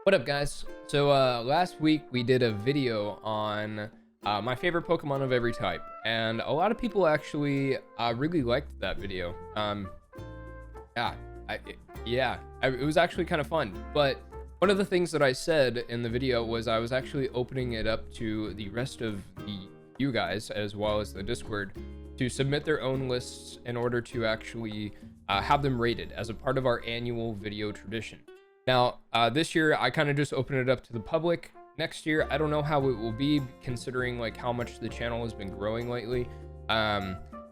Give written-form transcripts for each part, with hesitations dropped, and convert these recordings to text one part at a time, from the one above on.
What up, guys? So last week we did a video on my favorite Pokemon of every type, and a lot of people actually really liked that video. It was actually kind of fun. But one of the things that I said in the video was I was actually opening it up to the rest of you guys, as well as the Discord, to submit their own lists in order to actually have them rated as a part of our annual video tradition. Now, this year, I kind of just opened it up to the public. Next year, I don't know how it will be, considering like how much the channel has been growing lately.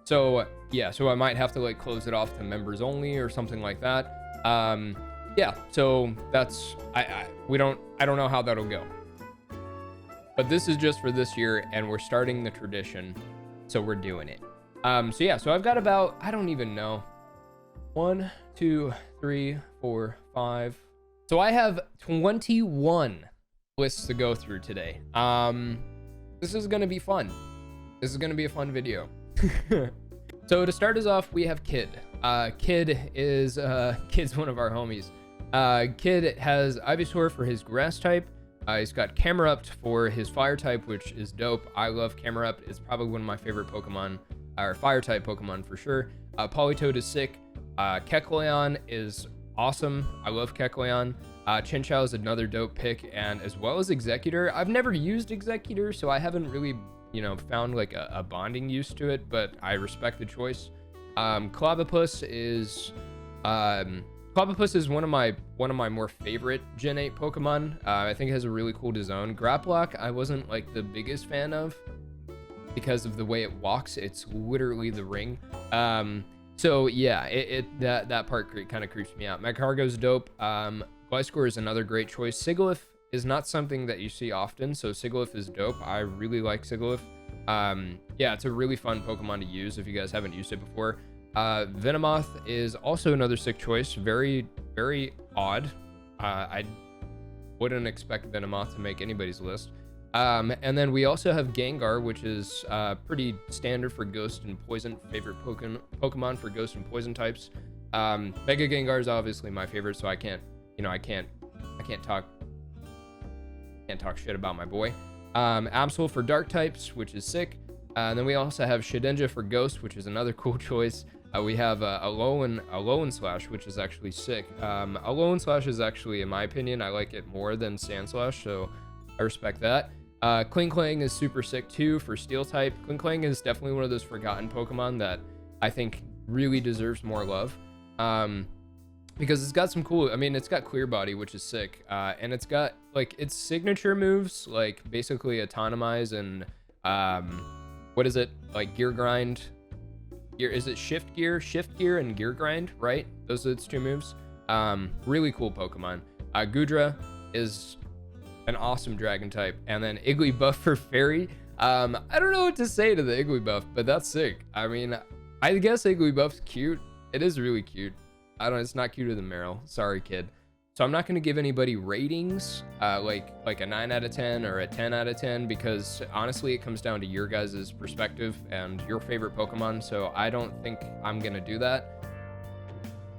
So I might have to like close it off to members only or something like that. So that's, I don't know how that'll go. But this is just for this year, and we're starting the tradition, so we're doing it. So I've got about, I don't even know, 1, 2, 3, 4, 5. So I have 21 lists to go through today. This is gonna be fun. This is gonna be a fun video. So to start us off, we have Kid. Kid's one of our homies. Kid has Ivysaur for his grass type. He's got Camerupt for his fire type, which is dope. I love Camerupt. It's probably one of my favorite Pokemon, or fire type Pokemon for sure. Politoed is sick. Kecleon is awesome. I love Kecleon. Chinchou is another dope pick, and as well as Executor. I've never used Executor, so I haven't really, found like a bonding use to it, but I respect the choice. Clobbopus is one of my more favorite Gen 8 Pokemon. I think it has a really cool design. Grapplock, I wasn't like the biggest fan of because of the way it walks. It's literally the ring. So yeah, that part kind of creeps me out. Magcargo's dope. Gliscor is another great choice. Sigilyph is not something that you see often, so Sigilyph is dope. I really like Sigilyph. It's a really fun Pokemon to use if you guys haven't used it before. Venomoth is also another sick choice. Very, very odd. I wouldn't expect Venomoth to make anybody's list. And then we also have Gengar, which is pretty standard for Ghost and Poison. Favorite Pokemon for Ghost and Poison types. Mega Gengar is obviously my favorite, so I can't talk shit about my boy. Absol for Dark types, which is sick. And then we also have Shedinja for Ghost, which is another cool choice. We have Alolan Slash, which is actually sick. Alolan Slash is actually, in my opinion, I like it more than Sandslash, so I respect that. Klinklang is super sick too for Steel type. Klinklang is definitely one of those forgotten Pokemon that I think really deserves more love. Because it's got some cool, it's got Clear Body, which is sick. And it's got like its signature moves, like basically Autonomize and what is it? Like Gear Grind. Is it Shift Gear and Gear Grind, right? Those are its two moves. Really cool Pokemon. Gudra is an awesome dragon type. And then Igglybuff for Fairy. I don't know what to say to the Igglybuff, but that's sick. I guess Igglybuff's cute. It is really cute. It's not cuter than Meryl. Sorry, Kid. So I'm not going to give anybody ratings, like a 9 out of 10 or a 10 out of 10, because honestly, it comes down to your guys' perspective and your favorite Pokemon. So I don't think I'm going to do that.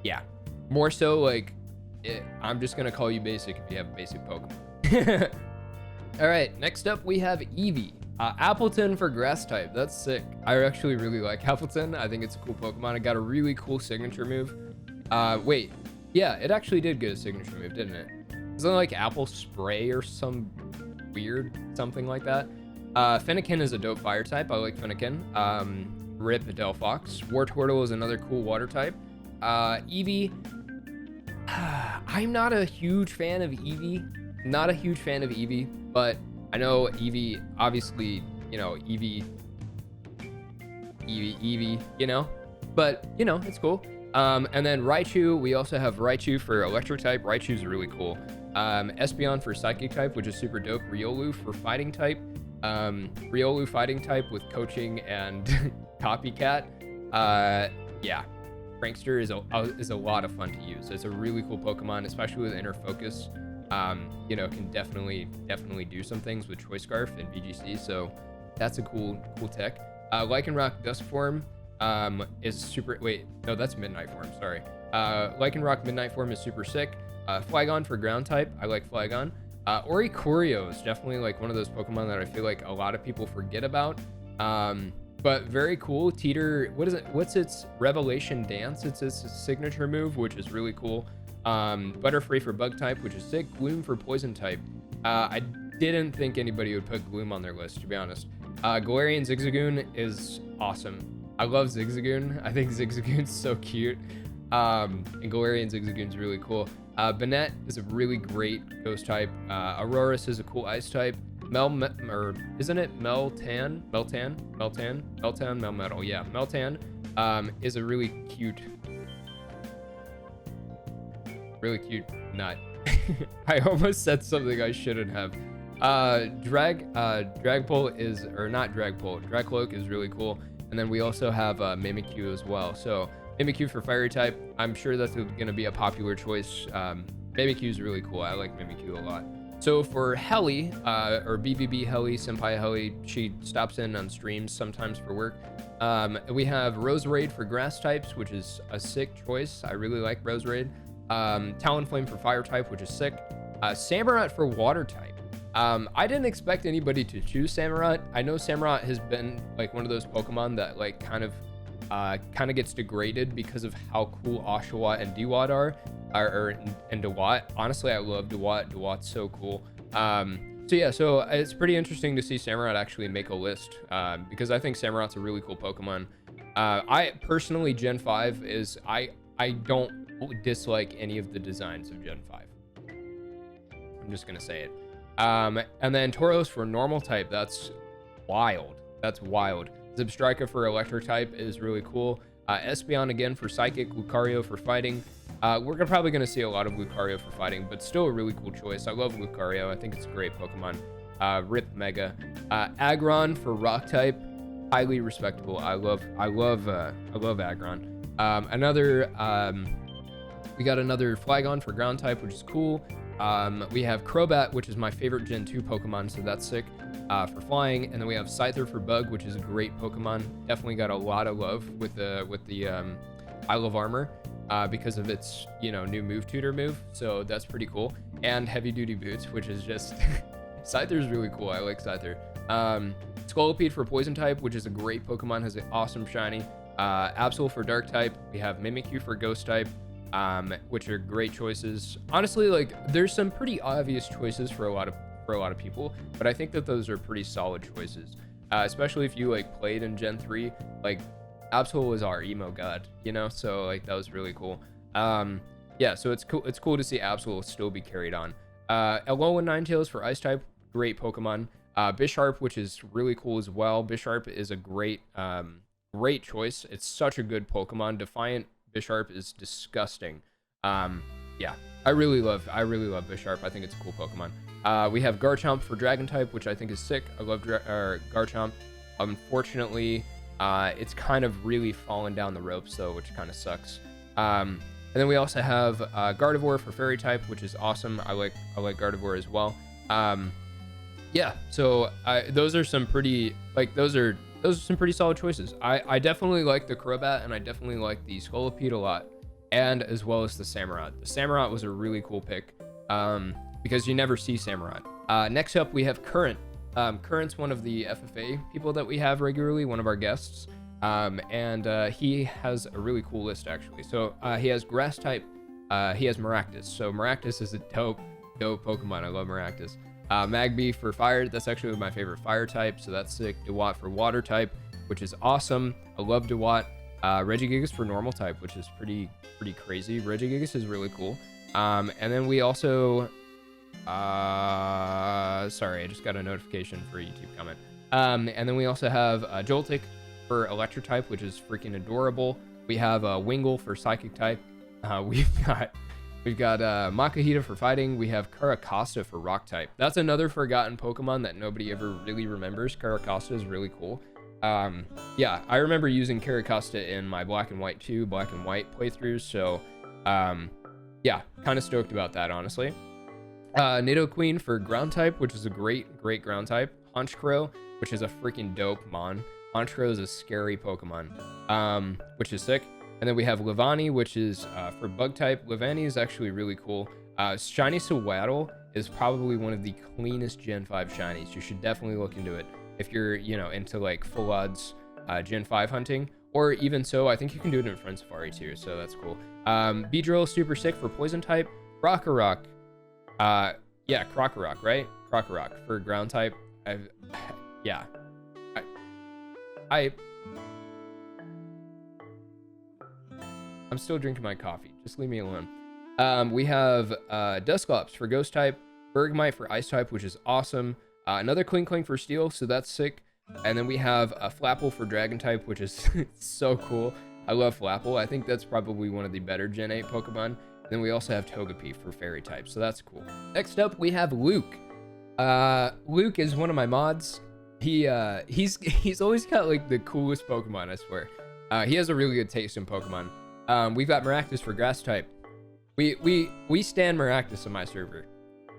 Yeah. More so I'm just going to call you basic if you have a basic Pokemon. All right. Next up, we have Eevee. Appleton for grass type. That's sick. I actually really like Appleton. I think it's a cool Pokemon. It got a really cool signature move. Wait. Yeah, it actually did get a signature move, didn't it? Isn't it like Apple Spray or some weird something like that? Fennekin is a dope fire type. I like Fennekin. Rip Delphox. Wartortle is another cool water type. Eevee. I'm not a huge fan of Eevee. Not a huge fan of Eevee, but I know Eevee, obviously, Eevee, but, it's cool. And then Raichu, we also have Raichu for electric type. Raichu's really cool. Espeon for psychic type, which is super dope. Riolu for fighting type. Riolu fighting type with coaching and copycat. Prankster is a lot of fun to use. It's a really cool Pokemon, especially with Inner Focus. Can definitely do some things with Choice Scarf and VGC. So that's a cool tech. Lycanroc Dusk Form is super. Wait, no, that's Midnight Form. Sorry. Lycanroc Midnight Form is super sick. Flygon for ground type. I like Flygon. Oricorio is definitely like one of those Pokemon that I feel like a lot of people forget about. But very cool. Teeter, what is it? What's its Revelation Dance? It's its signature move, which is really cool. Butterfree for bug type, which is sick. Gloom for poison type. I didn't think anybody would put Gloom on their list, to be honest. Galarian Zigzagoon is awesome. I love Zigzagoon. I think Zigzagoon's so cute. And Galarian Zigzagoon's really cool. Banette is a really great ghost type. Aurorus is a cool ice type. Or isn't it Meltan? Melmetal. Yeah, Meltan is a really cute nut. I almost said something I shouldn't have. Dragapult is, or not Dragapult, Dracloak is really cool. And then we also have Mimikyu as well. So Mimikyu for fiery type, I'm sure that's going to be a popular choice. Mimikyu is really cool. I like Mimikyu a lot. So for Heli, or BBB Heli, SenpaiHeli, she stops in on streams sometimes for work. We have Roserade for grass types, which is a sick choice. I really like Roserade. Talonflame for fire type, which is sick. Samurott for water type. I didn't expect anybody to choose Samurott. I know Samurott has been like one of those Pokemon that like kind of gets degraded because of how cool Oshawott and Dewott are. And Dewott. Honestly, I love Dewott. Dewatt's so cool. So yeah, so it's pretty interesting to see Samurott actually make a list, because I think Samurott's a really cool Pokemon. I personally, Gen 5 is, I don't dislike any of the designs of Gen 5. I'm just gonna say it. And then Tauros for normal type, that's wild. That's wild. Zebstrika for electric type is really cool. Espeon again for psychic, Lucario for fighting. We're probably going to see a lot of Lucario for fighting, but still a really cool choice. I love Lucario. I think it's a great Pokemon. Rip Mega. Aggron for rock type, highly respectable. I love Aggron. We got another Flygon for ground type, which is cool. We have Crobat, which is my favorite Gen 2 Pokemon, so that's sick, for flying. And then we have Scyther for bug, which is a great Pokemon. Definitely got a lot of love with the Isle of Armor, because of its, new move tutor move. So that's pretty cool. And heavy duty boots, which is just Scyther's really cool. I like Scyther. Scolipede for poison type, which is a great Pokemon, has an awesome shiny. Absol for dark type. We have Mimikyu for ghost type, which are great choices. Honestly, like there's some pretty obvious choices for a lot of people, but I think that those are pretty solid choices. Especially if you like played in Gen 3, like Absol was our emo god, so like that was really cool. Yeah, so it's cool to see Absol still be carried on. Alolan Ninetales for ice type, great Pokemon. Bisharp, which is really cool as well. Bisharp is a great choice. It's such a good Pokemon. Defiant Bisharp is disgusting. Yeah, I really love Bisharp. I think it's a cool Pokemon. We have Garchomp for dragon type, which I think is sick. I love Garchomp. Unfortunately, it's kind of really fallen down the ropes though, which kind of sucks. And then we also have Gardevoir for fairy type, which is awesome. I like Gardevoir as well. Yeah, so those are some pretty some pretty solid choices. I definitely like the Crobat, and I definitely like the Scolipede a lot, and as well as the Samurott. The Samurott was a really cool pick, because you never see Samurott. Next up, we have Current. Current's one of the FFA people that we have regularly, one of our guests, and he has a really cool list actually. So he has grass type, he has Maractus. So Maractus is a dope Pokemon. I love Maractus. Magby for fire, that's actually my favorite fire type, so that's sick. Dewott for water type, which is awesome. I love Dewott. Regigigas for normal type, which is pretty crazy. Regigigas is really cool. And then we also sorry, I just got a notification for a YouTube comment. And then we also have Joltik for electric type, which is freaking adorable. We have Wingull for psychic type. We've got Makahita for fighting. We have Caracosta for rock type. That's another forgotten Pokemon that nobody ever really remembers. Caracosta is really cool. Yeah, I remember using Caracosta in my Black and White playthroughs. So, yeah, kind of stoked about that, honestly. Nidoqueen for ground type, which is a great ground type. Honchkrow, which is a freaking dope mon. Honchkrow is a scary Pokemon, which is sick. And then we have Levani, which is for bug type. Levani is actually really cool. Shiny Sewaddle is probably one of the cleanest Gen 5 shinies. You should definitely look into it if you're, you know, into like full odds Gen 5 hunting. Or even so, I think you can do it in Friend Safari too, so that's cool. Beedrill, super sick for poison type. Krokorok. Yeah, Krokorok, right? Krokorok for ground type. Yeah. I'm still drinking my coffee. Just leave me alone. We have Dusclops for ghost type. Bergmite for ice type, which is awesome. Another Klinkling for steel, so that's sick. And then we have a Flapple for dragon type, which is so cool. I love Flapple. I think that's probably one of the better Gen 8 Pokemon. Then we also have Togepi for fairy type, so that's cool. Next up, we have Luke. Luke is one of my mods. He's always got like the coolest Pokemon, I swear. He has a really good taste in Pokemon. We've got Maractus for grass type. We stand Maractus in my server.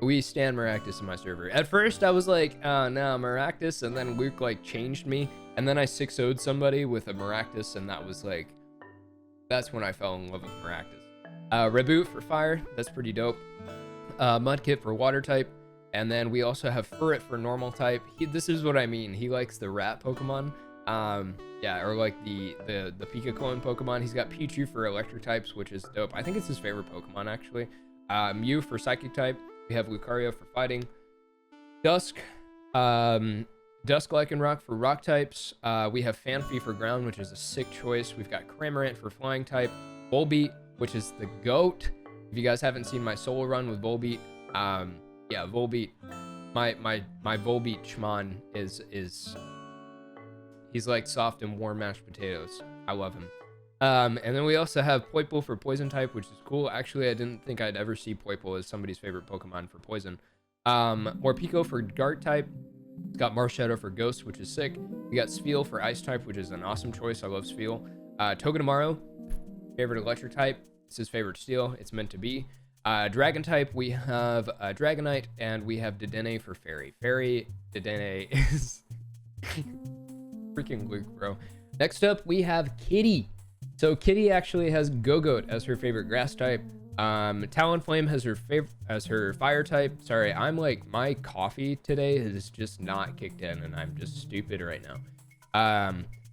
We stand Maractus in my server. At first, I was like, oh, no, Maractus, and then Luke, like, changed me, and then I 6-0'd somebody with a Maractus, and that was, like, that's when I fell in love with Maractus. Reboot for fire, that's pretty dope. Mudkip for water type, and then we also have Furret for normal type. This is what I mean. He likes the rat Pokemon. Yeah, or like the Pika clone Pokemon. He's got Pichu for electric types, which is dope. I think it's his favorite Pokemon, actually. Mew for psychic type. We have Lucario for fighting. Dusk Lycanroc for rock types. We have Phanpy for ground, which is a sick choice. We've got Cramorant for flying type. Volbeat, which is the GOAT. If you guys haven't seen my solo run with Volbeat, yeah, Volbeat, my Volbeat Shmon is he's like soft and warm mashed potatoes. I love him. And then we also have Poipole for poison type, which is cool. Actually, I didn't think I'd ever see Poipole as somebody's favorite Pokemon for poison. Morpeko for dart type. It's got Marshadow for ghost, which is sick. We got Spheal for ice type, which is an awesome choice. I love Spheal. Togedemaru, favorite electric type. It's his favorite steel. It's meant to be. Dragon type, we have Dragonite, and we have Dedenne for fairy. Fairy Dedenne is freaking Luke, bro. Next up, we have Kitty. So Kitty actually has Gogoat as her favorite grass type. Talonflame has her fire type. Sorry, I'm like, my coffee today is just not kicked in, and I'm just stupid right now.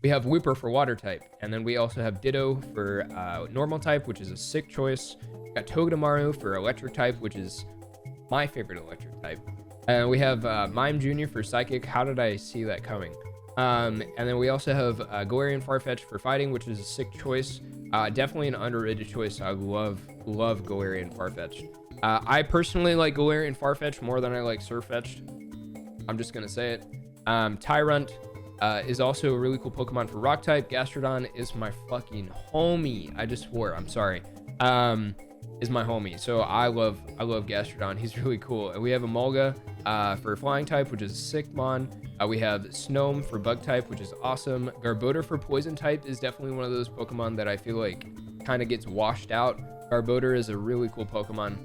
We have Wooper for water type, and then we also have Ditto for normal type, which is a sick choice. We got Togedemaru for electric type, which is my favorite electric type. And we have Mime Jr. for psychic. How did I see that coming? And then we also have Galarian Farfetch for fighting, which is a sick choice. Definitely an underrated choice. I love Galarian Farfetch. I personally like Galarian Farfetch more than I like Surfetch'd. I'm just gonna say it. Tyrunt is also a really cool Pokemon for rock type. Gastrodon is my fucking homie. I just swore. I'm sorry. Is my homie. So I love Gastrodon. He's really cool. And we have Emolga for flying type, which is a sick mon. We have Snom for bug type, which is awesome. Garbodor for poison type is definitely one of those Pokemon that I feel like kind of gets washed out. Garbodor is a really cool Pokemon.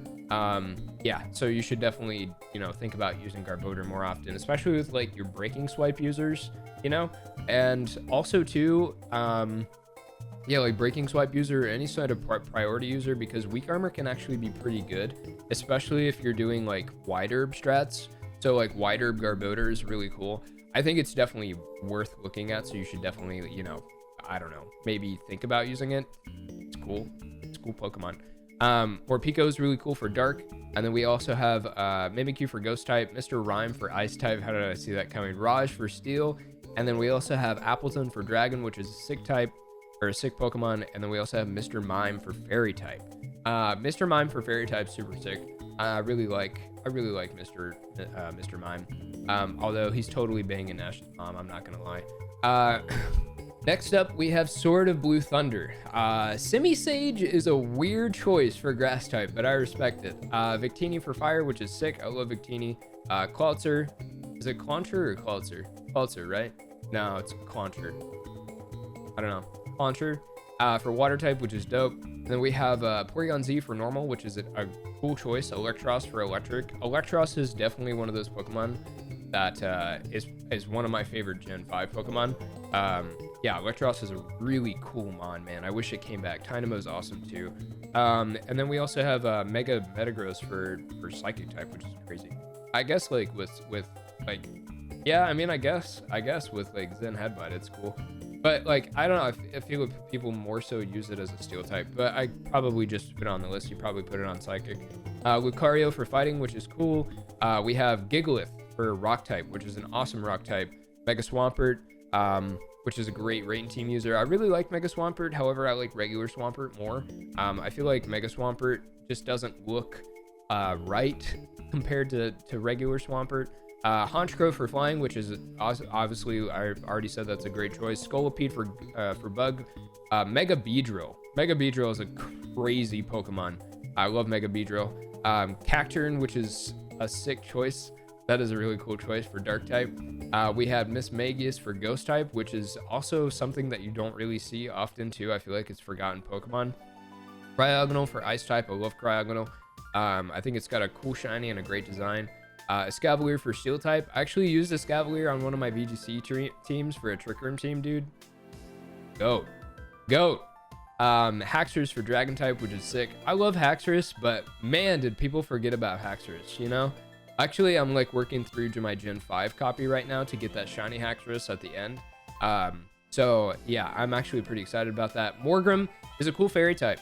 Yeah, so you should definitely, you know, think about using Garbodor more often, especially with like your breaking swipe users, you know, and also too, yeah, like breaking swipe user or any sort of priority user, because weak armor can actually be pretty good, especially if you're doing like wide herb strats. So like wide herb Garbodor is really cool. I think it's definitely worth looking at, so you should definitely, you know, I don't know, maybe think about using it. It's cool. It's a cool Pokemon. Morpeko is really cool for dark. And then we also have Mimikyu for ghost type, Mr. Rhyme for ice type. How did I see that coming? Raj for steel. And then we also have Appleton for dragon, which is a sick type, or a sick Pokemon. And then we also have Mr. Mime for fairy type. Mr. Mime for fairy type, super sick. I really like Mr. Mime. Although he's totally banging Ash's mom, I'm not gonna lie. Next up, we have Swordofbluethunder. Simisage is a weird choice for grass type, but I respect it. Victini for fire, which is sick. I love Victini. Clautzer. Is it Clauncher or Clautzer? Clautzer, right? No, it's Clauncher. I don't know. Clauncher. For water type, which is dope. And then we have Porygon Z for normal, which is a cool choice. Electros for electric. Electros is definitely one of those Pokemon that is one of my favorite Gen 5 Pokemon. Yeah, Electros is a really cool mon, man. I wish it came back. Tynamo's awesome too. And then we also have Mega Metagross for Psychic type, which is crazy. I guess like with like, yeah, I mean, I guess with like Zen Headbutt, it's cool. But like, I don't know, I feel like people more so use it as a Steel type, but I probably just put it on the list. You probably put it on Psychic. Lucario for fighting, which is cool. We have Gigalith for Rock type, which is an awesome Rock type. Mega Swampert, which is a great Rain Team user. I really like Mega Swampert, however, I like regular Swampert more. I feel like Mega Swampert just doesn't look right compared to regular Swampert. Honchkrow for flying, which is obviously, I already said that's a great choice. Scolipede for bug. Mega Beedrill. Mega Beedrill is a crazy Pokemon. I love Mega Beedrill. Cacturne, which is a sick choice. That is a really cool choice for dark type. We have Miss Magius for ghost type, which is also something that you don't really see often too. I feel like it's forgotten Pokemon. Cryogonal for ice type. I love Cryogonal. I think it's got a cool shiny and a great design. Escavalier for steel type. I actually used Escavalier on one of my VGC teams for a Trick Room team, dude. Goat. Haxorus for dragon type, which is sick. I love Haxorus, but man, did people forget about Haxorus, you know? Actually, I'm like working through my Gen 5 copy right now to get that shiny Haxorus at the end. So yeah, I'm actually pretty excited about that. Morgrem is a cool fairy type.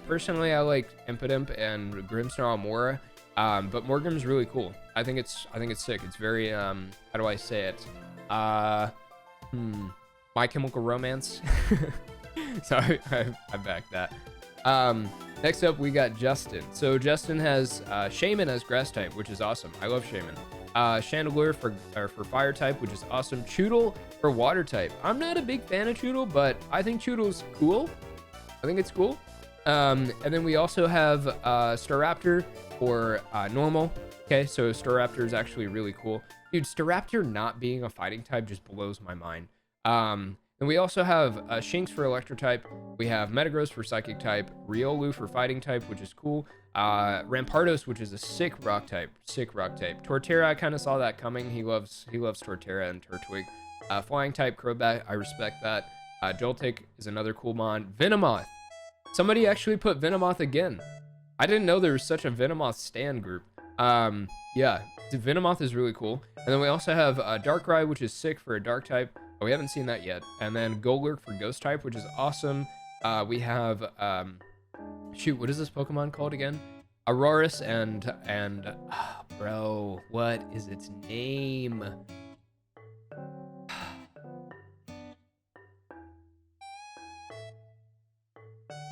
Personally, I like Impidimp and Grimmsnarl Mora, but Morgrem's really cool. I think it's sick. It's very how do I say it? My Chemical Romance. Sorry, I backed that. Next up, we got Justin. So Justin has Shaman as grass type, which is awesome. I love Shaman. Chandelure for fire type, which is awesome. Choodle for water type. I'm not a big fan of Choodle, but I think Choodle's cool. I think it's cool. And then we also have Staraptor for normal. Okay, so Staraptor is actually really cool. Dude, Staraptor not being a fighting type just blows my mind. And we also have Shinx for electro type. We have Metagross for psychic type. Riolu for fighting type, which is cool. Rampardos, which is a sick rock type. Torterra, I kind of saw that coming. He loves Torterra and Turtwig. Flying type Crobat, I respect that. Joltik is another cool mon. Venomoth. Somebody actually put Venomoth again. I didn't know there was such a Venomoth stan group. Yeah, Venomoth is really cool. And then we also have Darkrai, which is sick for a dark type. Oh, we haven't seen that yet. And then Golurk for ghost type, which is awesome. We have shoot, what is this Pokemon called again? Aurorus and bro, what is its name?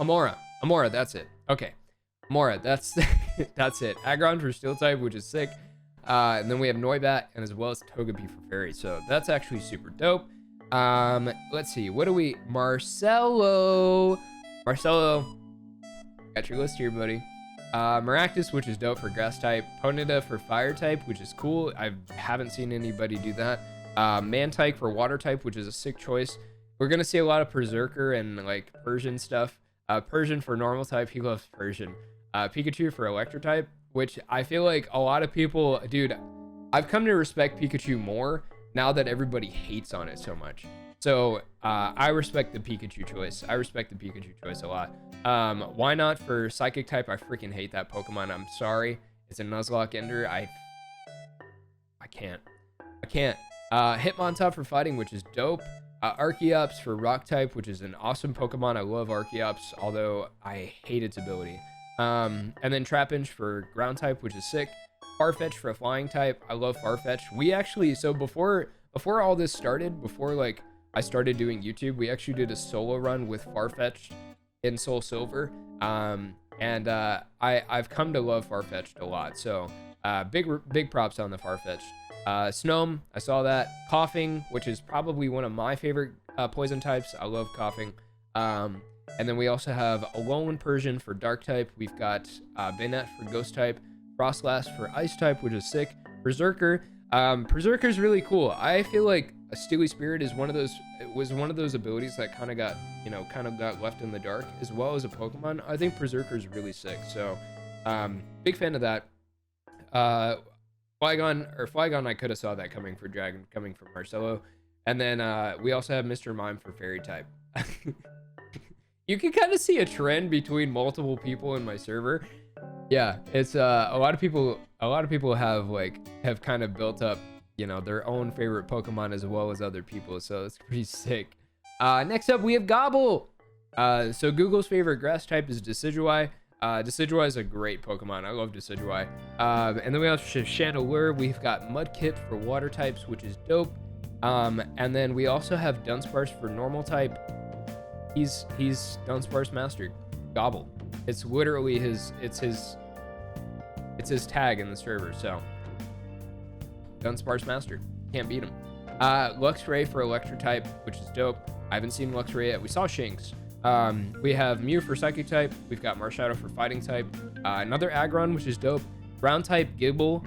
Amora, that's it. Okay, Amora, that's that's it. Aggron for steel type, which is sick. And then we have Noibat, and as well as Togepi for fairy. So that's actually super dope. Let's see, what do we... Marcelo, got your list here, buddy. Maractus, which is dope for grass type. Ponyta for fire type, which is cool. I haven't seen anybody do that. Mantike for water type, which is a sick choice. We're gonna see a lot of Berserker and like Persian stuff. Persian for normal type, he loves Persian. Pikachu for electro type, which I feel like a lot of people, dude, I've come to respect Pikachu more now that everybody hates on it so much. So I respect the Pikachu choice. A lot. Why not for psychic type? I freaking hate that Pokemon. I'm sorry. It's a Nuzlocke Ender. I can't. Hitmontop for fighting, which is dope. Archeops for rock type, which is an awesome Pokemon. I love Archeops, although I hate its ability. And then Trapinch for ground type, which is sick. Farfetch for a flying type. I love Farfetch. We actually, so before all this started, before like I started doing YouTube, we actually did a solo run with Farfetch in Soul Silver. And I've come to love Farfetch'd a lot. So big props on the Farfetch. Snom, I saw that. Coughing, which is probably one of my favorite poison types. I love Coughing. And then we also have Alolan Persian for dark type. We've got Banette for ghost type. Frostlass for ice type, which is sick. Berserker. Berserker's really cool. I feel like a Steely Spirit is one of those abilities that kind of got left in the dark, as well as a Pokemon. I think Berserker's really sick. So big fan of that. Flygon, I could have saw that coming for Dragon, coming from Marcelo. And then we also have Mr. Mime for Fairy type. You can kind of see a trend between multiple people in my server. Yeah, it's a lot of people have kind of built up, you know, their own favorite Pokemon as well as other people, so it's pretty sick. Next up we have Gobble. So Google's favorite grass type is Decidueye. Decidueye is a great Pokemon. I love Decidueye. And then we also have Chandelure. We've got Mudkip for water types, which is dope. And then we also have Dunsparce for normal type. He's Dunsparce mastered. Gobble. It's literally his tag in the server. So Dunsparce mastered. Can't beat him. Luxray for electric type, which is dope. I haven't seen Luxray yet. We saw Shinx. We have Mew for psychic type. We've got Marshadow for fighting type. Another Aggron, which is dope. Ground type Gible.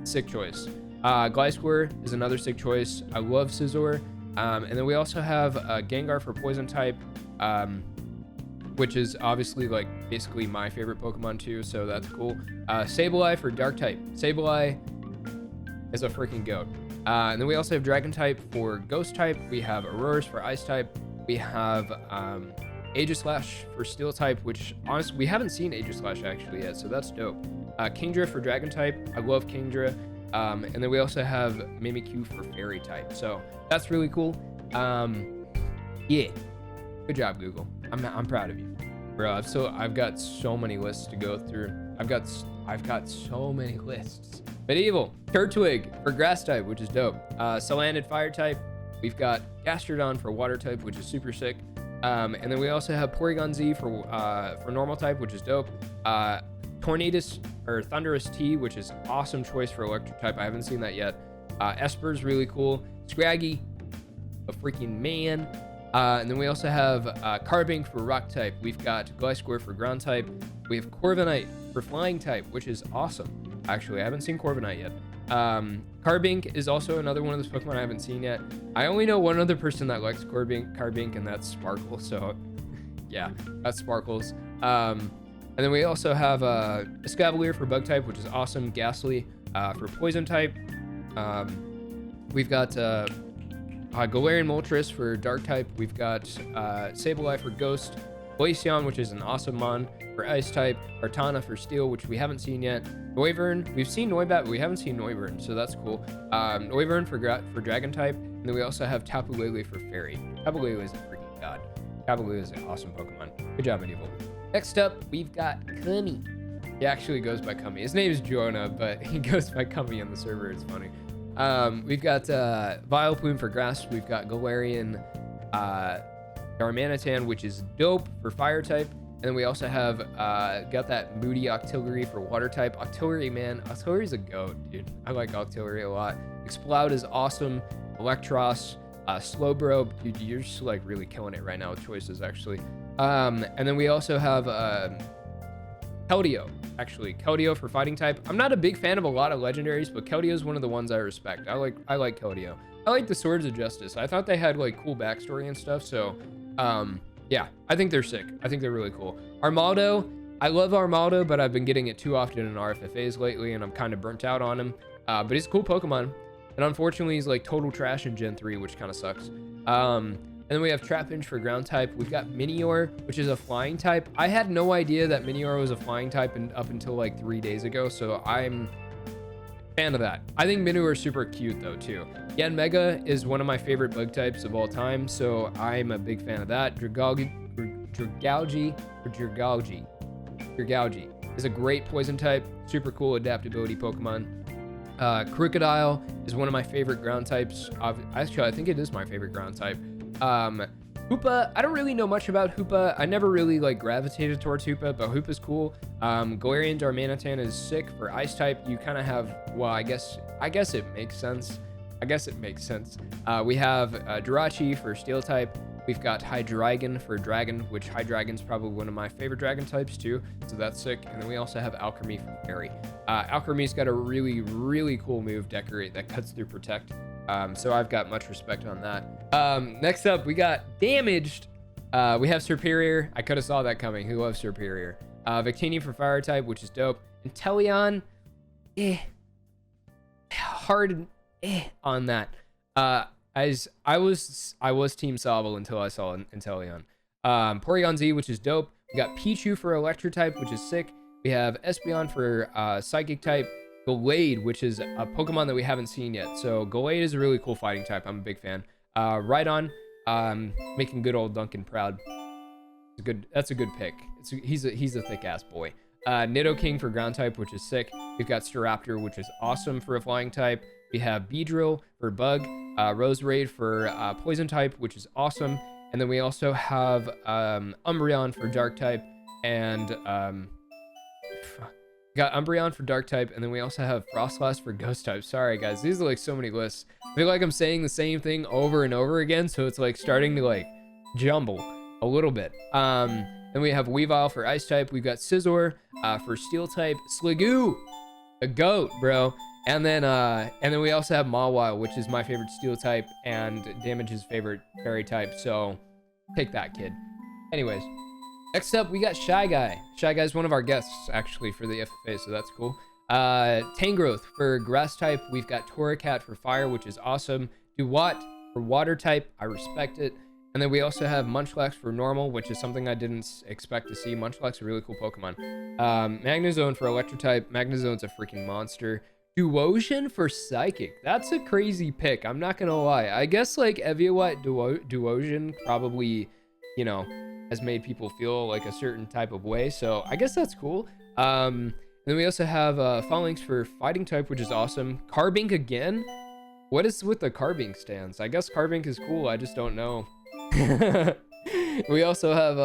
Sick choice. Gliscor is another sick choice. I love Scizor. And then we also have Gengar for poison type, which is obviously like basically my favorite Pokemon too, so that's cool. Sableye for dark type. Sableye is a freaking goat. And then we also have Dragon type for ghost type. We have Aurorus for ice type. We have Aegislash for steel type, which honestly we haven't seen Aegislash actually yet, so that's dope. Kingdra for dragon type. I love Kingdra. And then we also have Mimikyu for fairy type, so that's really cool. Yeah, good job Google. I'm proud of you, bro. I've got so many lists to go through. I've got so many lists. Medieval Turtwig for grass type, which is dope. Salandit fire type. We've got Gastrodon for water type, which is super sick. And then we also have Porygon Z for normal type, which is dope. Tornadus or Thunderous T, which is awesome choice for electric type. I haven't seen that yet. Esper's really cool. Scraggy, a freaking man. And then we also have Carbink for rock type. We've got Gliscor for ground type. We have Corviknight for flying type, which is awesome. Actually, I haven't seen Corviknight yet. Carbink is also another one of those Pokemon I haven't seen yet. I only know one other person that likes Carbink, and that's Sparkle. So, yeah, that's Sparkles. And then we also have Escavalier for bug type, which is awesome. Ghastly for poison type. We've got Galarian Moltres for dark type. We've got Sableye for ghost. Glaceon, which is an awesome mon for ice type. Artana for steel, which we haven't seen yet. Noivern, we've seen Noibat, but we haven't seen Noivern, so that's cool. Noivern for dragon type. And then we also have Tapu Lele for fairy. Tapu Lele is a freaking god. Tapu Lele is an awesome Pokemon. Good job, Medieval. Next up, we've got Cumie. He actually goes by Cumie. His name is Jonah, but he goes by Cumie on the server. It's funny. We've got Vileplume for grass. We've got Galarian Darmanitan, which is dope for fire type. And then we also have got that Moody Octillery for water type. Octillery, man. Octillery's a goat, dude. I like Octillery a lot. Exploud is awesome. Electros. Slowbro. Dude, you're just like really killing it right now with choices, actually. And then we also have Keldeo, actually. Keldeo for fighting type. I'm not a big fan of a lot of legendaries, but Keldeo is one of the ones I respect. I like Keldeo. I like the Swords of Justice. I thought they had like cool backstory and stuff, so yeah, I think they're sick. I think they're really cool. Armaldo, I love Armaldo, but I've been getting it too often in RFFAs lately, and I'm kind of burnt out on him. But he's a cool Pokemon. And unfortunately, he's like total trash in Gen 3, which kind of sucks. And then we have Trapinch for ground type. We've got Minior, which is a flying type. I had no idea that Minior was a flying type up until like 3 days ago, so I'm a fan of that. I think Minior is super cute though too. Yanmega is one of my favorite bug types of all time, so I'm a big fan of that. Dragalge is a great poison type, super cool adaptability Pokemon. Crocodile is one of my favorite ground types. Actually, I think it is my favorite ground type. Hoopa, I don't really know much about Hoopa. I never really like gravitated towards Hoopa, but Hoopa's cool. Galarian Darmanitan is sick for ice type. You kind of have, well, I guess it makes sense. We have Jirachi for steel type. We've got Hydreigon for dragon, which Hydreigon's probably one of my favorite dragon types too, so that's sick. And then we also have Alchemy for fairy. Alchemy's got a really, really cool move, Decorate, that cuts through Protect. So I've got much respect on that. Next up, we got Damaged. We have Serperior. I could have saw that coming. Who loves Serperior? Victini for fire type, which is dope. Inteleon, hard on that. As I was Team Sobble until I saw Inteleon. Porygon Z, which is dope. We got Pichu for Electro type, which is sick. We have Espeon for Psychic type. Gallade, which is a Pokemon that we haven't seen yet. So Gallade is a really cool fighting type. I'm a big fan. Rhydon, making good old Duncan proud. That's a good pick. He's a thick ass boy. Nidoking for ground type, which is sick. We've got Staraptor, which is awesome for a flying type. We have Beedrill for bug. Roserade for poison type, which is awesome. And then we also have Umbreon for dark type, and got Umbreon for dark type, and then we also have Frostlass for ghost type. Sorry guys, these are like so many lists. I feel like I'm saying the same thing over and over again, so it's like starting to like jumble a little bit. Then we have Weavile for ice type. We've got Scizor for steel type. Sliggoo, a goat, bro. And then we also have Mawile, which is my favorite steel type and Damage's favorite fairy type. So take that, kid. Anyways, next up we got Shyguy. Shyguy is one of our guests actually for the FFA, so that's cool. Tangrowth for grass type. We've got Torracat for fire, which is awesome. Duat for water type. I respect it. And then we also have Munchlax for normal, which is something I didn't expect to see. Munchlax, a really cool Pokemon. Magnezone for electro type. Magnezone's a freaking monster. Duosion for psychic. That's a crazy pick. I'm not gonna lie. I guess like Eviawat Duosion probably, you know, has made people feel like a certain type of way. So I guess that's cool. And then we also have Phalanx for fighting type, which is awesome. Carbink again. What is with the Carbink stance? I guess Carbink is cool. I just don't know. We also have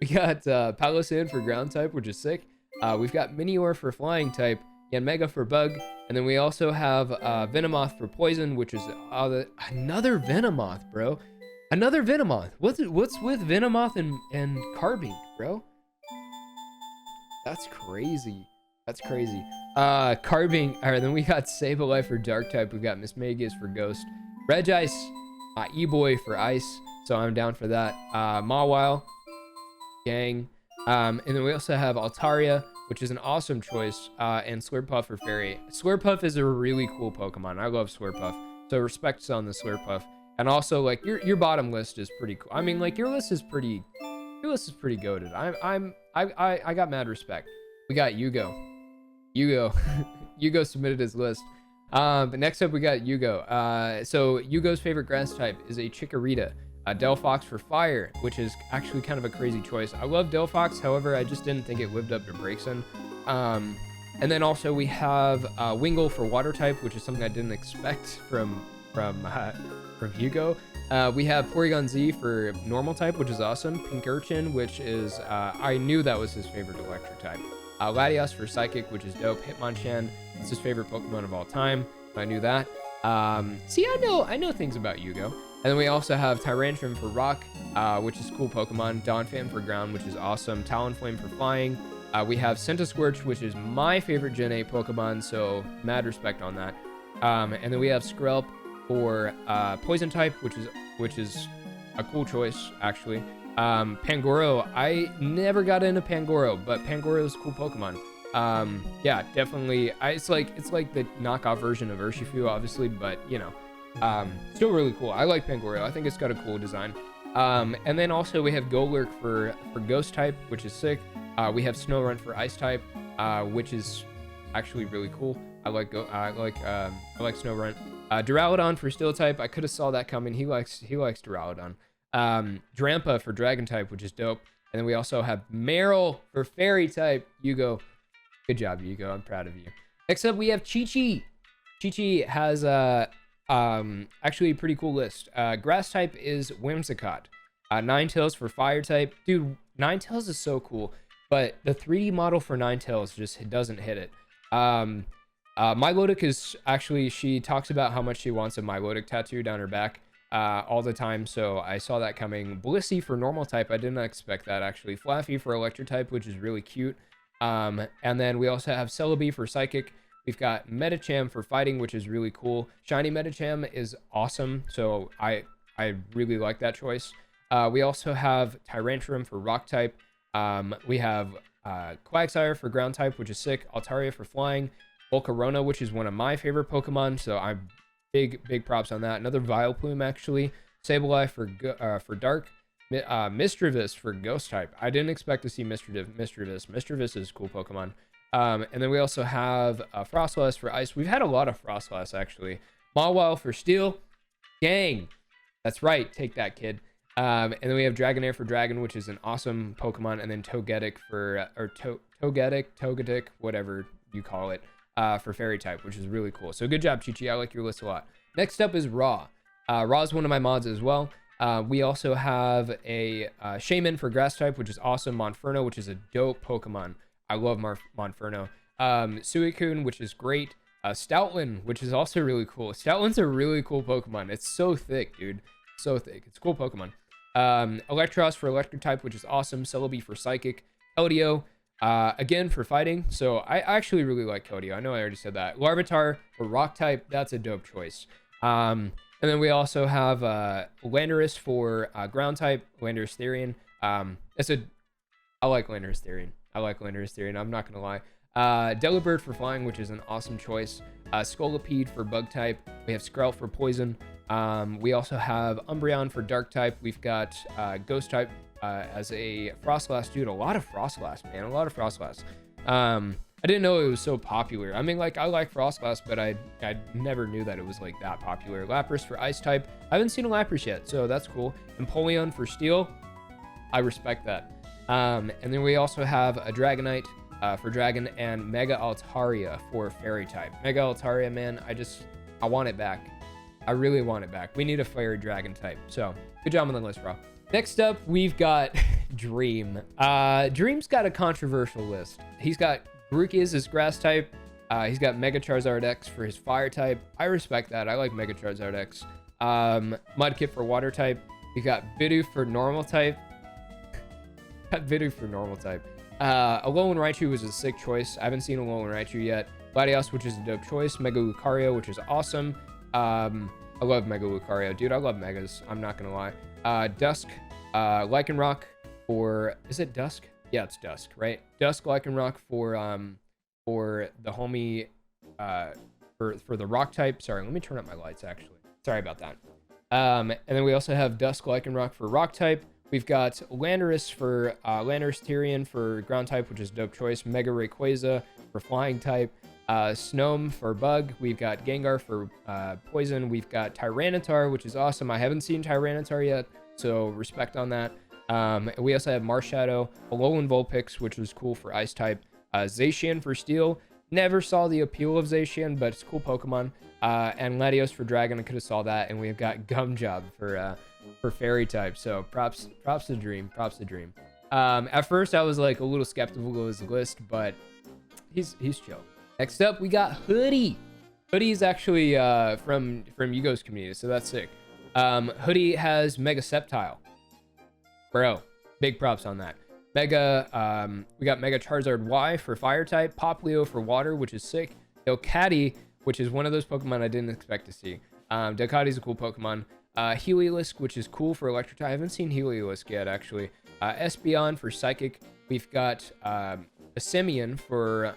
we got Palossand for ground type, which is sick. We've got Minior for flying type. Yanmega for bug, and then we also have Venomoth for poison, which is another Venomoth, bro. Another Venomoth. What's with Venomoth and Carbink, bro? That's crazy. That's crazy. Carbink. All right, then we got Sableye for dark type. We got Mismagius for ghost. Regice, E-Boy for ice. So I'm down for that. Mawile, gang. And then we also have Altaria, which is an awesome choice, and Slurpuff for fairy. Slurpuff is a really cool Pokemon. I love Slurpuff, so respects on the Slurpuff. And also, like your bottom list is pretty cool. I mean, like your list is pretty goated. I got mad respect. We got Yugo. Yugo submitted his list. But next up we got Yugo. So Yugo's favorite grass type is a Chikorita. Delphox for fire, which is actually kind of a crazy choice. I love Delphox, however, I just didn't think it lived up to Braixen. And then also we have Wingull for water type, which is something I didn't expect from Hugo. We have Porygon Z for normal type, which is awesome. Pincurchin, which is I knew that was his favorite electric type. Latios for psychic, which is dope. Hitmonchan, it's his favorite Pokemon of all time. I knew that. See, I know things about Yugo. And then we also have Tyrantrum for rock, which is cool Pokemon. Donphan for ground, which is awesome. Talonflame for flying. We have Centiskorch, which is my favorite Gen 8 Pokemon, so mad respect on that. And then we have Skrelp for poison type, which is a cool choice actually. Pangoro, I never got into Pangoro, but Pangoro is a cool Pokemon. Yeah, definitely. It's like the knockoff version of Urshifu, obviously, but you know. Still really cool. I like Pangoro. I think it's got a cool design. And then also we have Golurk for ghost type, which is sick. We have Snorunt for ice type, which is actually really cool. I like Snorunt. Duraludon for steel type. I could have saw that coming. He likes Duraludon. Drampa for dragon type, which is dope. And then we also have Meryl for fairy type. Yugo, good job, Yugo. I'm proud of you. Next up we have ChiChi. ChiChi has actually a pretty cool list. Grass type is Whimsicott. Ninetales for fire type. Dude, Ninetales is so cool, but the 3D model for Ninetales just doesn't hit it. Milotic is actually, she talks about how much she wants a Milotic tattoo down her back all the time, so I saw that coming. Blissey for normal type, I didn't expect that actually. Flaffy for electric type, which is really cute. And then we also have Celebi for psychic. We've got Medicham for fighting, which is really cool. Shiny Medicham is awesome, so I really like that choice. We also have Tyrantrum for rock type. We have Quagsire for ground type, which is sick. Altaria for flying. Volcarona, which is one of my favorite Pokemon, so I'm big props on that. Another Vileplume, actually. Sableye for Dark. Misdreavus for Ghost type. I didn't expect to see Misdreavus. Misdreavus is a cool Pokemon. And then we also have Frostlass for Ice. We've had a lot of Frostlass, actually. Mawile for Steel. Dang. That's right. Take that, kid. And then we have Dragonair for Dragon, which is an awesome Pokemon. And then Togetic for, Togetic, whatever you call it, for Fairy type, which is really cool. So good job, ChiChi. I like your list a lot. Next up is Raw. Raw is one of my mods as well. We also have a Shaman for Grass type, which is awesome. Monferno, which is a dope Pokemon. I love Monferno. Suicune, which is great. Stoutland, which is also really cool. Stoutland's a really cool Pokemon. It's so thick, dude. So thick. It's a cool Pokemon. Electros for Electric type, which is awesome. Celebi for Psychic. Keldeo, again, for Fighting. So I actually really like Keldeo. I know I already said that. Larvitar for Rock type. That's a dope choice. And then we also have Landorus for Ground type. Landorus Therian. I like Landorus Therian. I'm not going to lie. Delibird for Flying, which is an awesome choice. Scolipede for Bug type. We have Skrelv for Poison. We also have Umbreon for Dark type. We've got Ghost type as a Frostlass. Dude, a lot of Frostlass, man. A lot of Frostlass. I didn't know it was so popular. I mean, like, I like Frostlass, but I never knew that it was, like, that popular. Lapras for Ice type. I haven't seen a Lapras yet, so that's cool. Empoleon for Steel. I respect that. And then we also have a Dragonite for Dragon and Mega Altaria for Fairy type. Mega Altaria, man, I want it back. I really want it back. We need a Fairy Dragon type. So, good job on the list, bro. Next up, we've got Dream. Dream's got a controversial list. He's got Grookey as Grass type. He's got Mega Charizard X for his Fire type. I respect that. I like Mega Charizard X. Mudkip for Water type. We got Bidoof for Normal type. Alolan Raichu was a sick choice. I haven't seen Alolan Raichu yet. Gladius, which is a dope choice. Mega Lucario, which is awesome. I love Mega Lucario. Dude, I love Megas. I'm not going to lie. Dusk, Lycanroc for... Is it Dusk? Yeah, it's Dusk, right? Dusk Lycanroc for the homie... for the Rock type. Sorry, let me turn up my lights, actually. Sorry about that. And then we also have Dusk Lycanroc for Rock type. We've got Landorus for Landorus Therian for Ground type, which is a dope choice. Mega Rayquaza for Flying type. Snom for Bug. We've got Gengar for Poison. We've got Tyranitar, which is awesome. I haven't seen Tyranitar yet, so respect on that. We also have Marshadow, Alolan Vulpix, which was cool for Ice type. Zacian for Steel. Never saw the appeal of Zacian, but it's a cool Pokemon. And Latios for Dragon. I could have saw that. And we've got Gumjob for Fairy type. So props to Dream. At first I was like a little skeptical of his list, but he's chill. Next up, we got Hoodie. Hoodie is actually from Yugo's community, so that's sick. Hoodie has Mega Sceptile. Bro, big props on that. We got Mega Charizard Y for Fire type. Poplio for Water, which is sick. Delcatty, which is one of those Pokemon I didn't expect to see. Delcatty's a cool Pokemon. Heliolisk, which is cool for Electric type. I haven't seen Heliolisk yet, actually. Espeon for Psychic. We've got a Simeon for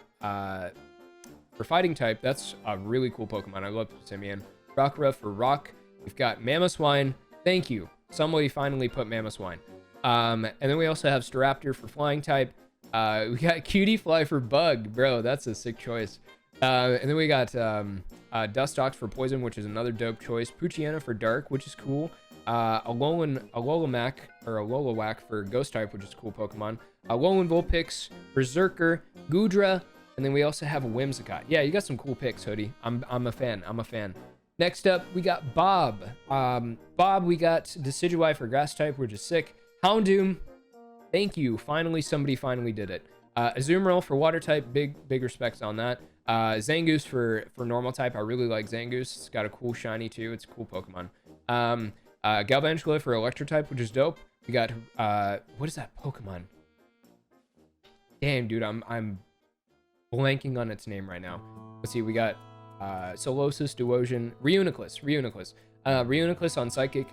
Fighting type. That's a really cool Pokemon. I love Simeon. Rockruff for Rock. We've got Mamoswine. Thank you. Somebody finally put Mamoswine. And then we also have Staraptor for Flying type. We got Cutiefly for Bug. Bro, that's a sick choice. And then we got Dustox for Poison, which is another dope choice. Poochyena for Dark, which is cool. Alolamac for Ghost type, which is a cool Pokemon. Alolan Vulpix, Berserker, Goodra, and then we also have a Whimsicott. Yeah, you got some cool picks, Hoodie. I'm a fan. Next up, we got Bob. We got Decidueye for Grass type, which is sick. Houndoom, thank you. Somebody finally did it. Azumarill for Water type, big respects on that. Zangoose for Normal type. I really like Zangoose. It's got a cool shiny too. It's a cool Pokemon. Galvantula for Electric type, which is dope. We got what is that Pokemon? Damn, dude, I'm blanking on its name right now. Let's see. We got Solosis, Duosion, Reuniclus. Reuniclus on Psychic.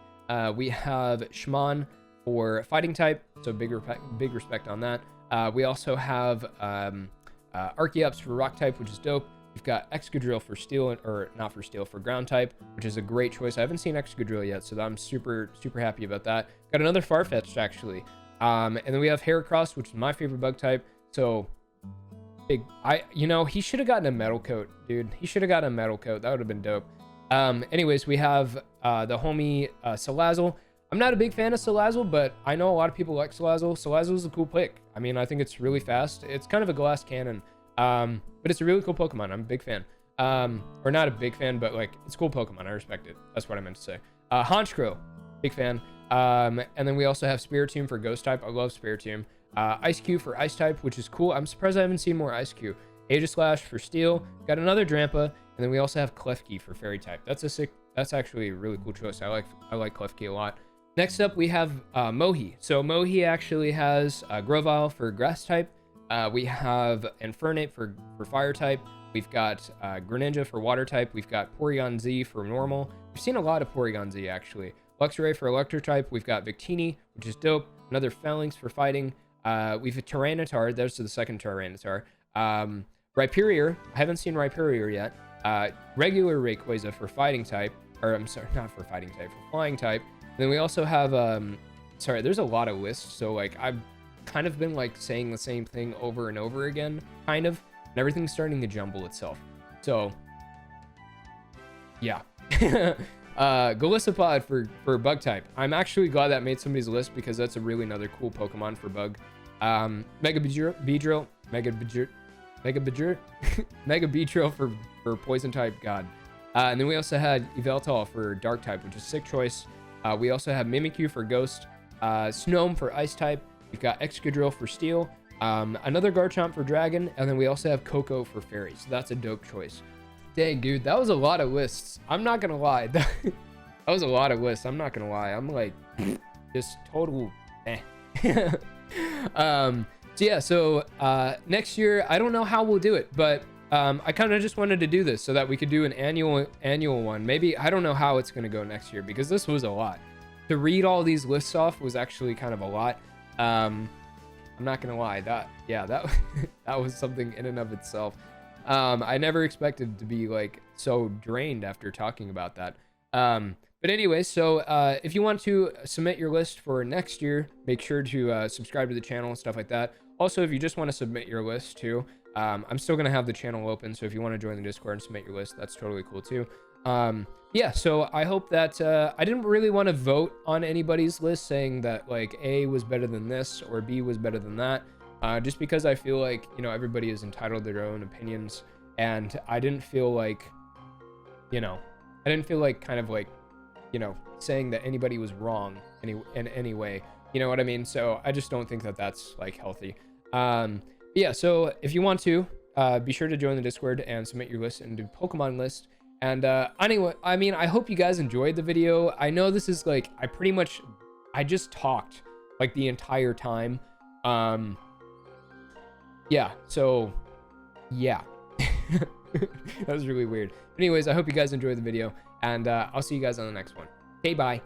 We have Shman for Fighting type, so big respect on that. We also have Archeops for Rock type, which is dope. We've got Excadrill for steel, or not for steel, for ground type, which is a great choice. I haven't seen Excadrill yet, so I'm super happy about that. Got another Farfetch'd actually. And then we have Heracross, which is my favorite bug type. So big, he should have gotten a metal coat, dude. He should have gotten a metal coat. That would have been dope. Anyways, we have the homie Salazzle. I'm not a big fan of Salazzle, but I know a lot of people like Salazzle. Salazzle is a cool pick. I mean, I think it's really fast. It's kind of a glass cannon, but it's a really cool Pokemon. I'm a big fan. Or not a big fan, but like, it's a cool Pokemon. I respect it. That's what I meant to say. Honchkrow, big fan. And then we also have Spiritomb for ghost type. I love Spiritomb. Ice Cube for ice type, which is cool. I'm surprised I haven't seen more Ice Cube. Aegislash for steel. Got another Drampa, and then we also have Klefki for fairy type. That's actually a really cool choice. I like Klefki a lot. Next up, we have Mohi. So Mohi actually has Grovyle for grass type. We have Infernape for fire type. We've got Greninja for water type. We've got Porygon Z for normal. We've seen a lot of Porygon Z actually. Luxray for electric type. We've got Victini, which is dope. Another Phalanx for fighting. We've a Tyranitar. There's the second Tyranitar. Rhyperior. I haven't seen Rhyperior yet. Regular Rayquaza for fighting type. Or I'm sorry, not for fighting type, for flying type. And then we also have, sorry, there's a lot of lists. So like I've kind of been like saying the same thing over and over again, kind of. And everything's starting to jumble itself. So, yeah. Golisopod for bug type. I'm actually glad that made somebody's list because that's a really another cool Pokemon for bug. Mega Beedrill for poison type. God. And then we also had Yveltal for dark type, which is sick choice. We also have Mimikyu for ghost, Snom for ice type. We've got Excadrill for steel, another Garchomp for dragon, and then we also have Coco for fairy. So that's a dope choice. Dang, dude, that was a lot of lists. I'm not gonna lie. That was a lot of lists. I'm not gonna lie. I'm like, just total eh. So yeah, so next year, I don't know how we'll do it, but I kind of just wanted to do this so that we could do an annual one. Maybe, I don't know how it's gonna go next year because this was a lot. To read all these lists off was actually kind of a lot. I'm not gonna lie, that was something in and of itself. I never expected to be like so drained after talking about that. But anyway, so if you want to submit your list for next year, make sure to subscribe to the channel and stuff like that. Also, if you just want to submit your list too, I'm still gonna have the channel open, so if you want to join the Discord and submit your list, that's totally cool too. Yeah, so I hope that I didn't really want to vote on anybody's list saying that like A was better than this or B was better than that, just because I feel like, you know, everybody is entitled to their own opinions, and I didn't feel like, you know, kind of like, you know, saying that anybody was wrong in any way, you know what I mean? So I just don't think that that's like healthy. Yeah, so if you want to, be sure to join the Discord and submit your list and do Pokemon list. And anyway, I mean, I hope you guys enjoyed the video. I know this is like, I just talked like the entire time. Yeah, so yeah. That was really weird. Anyways, I hope you guys enjoyed the video, and I'll see you guys on the next one. Okay, bye.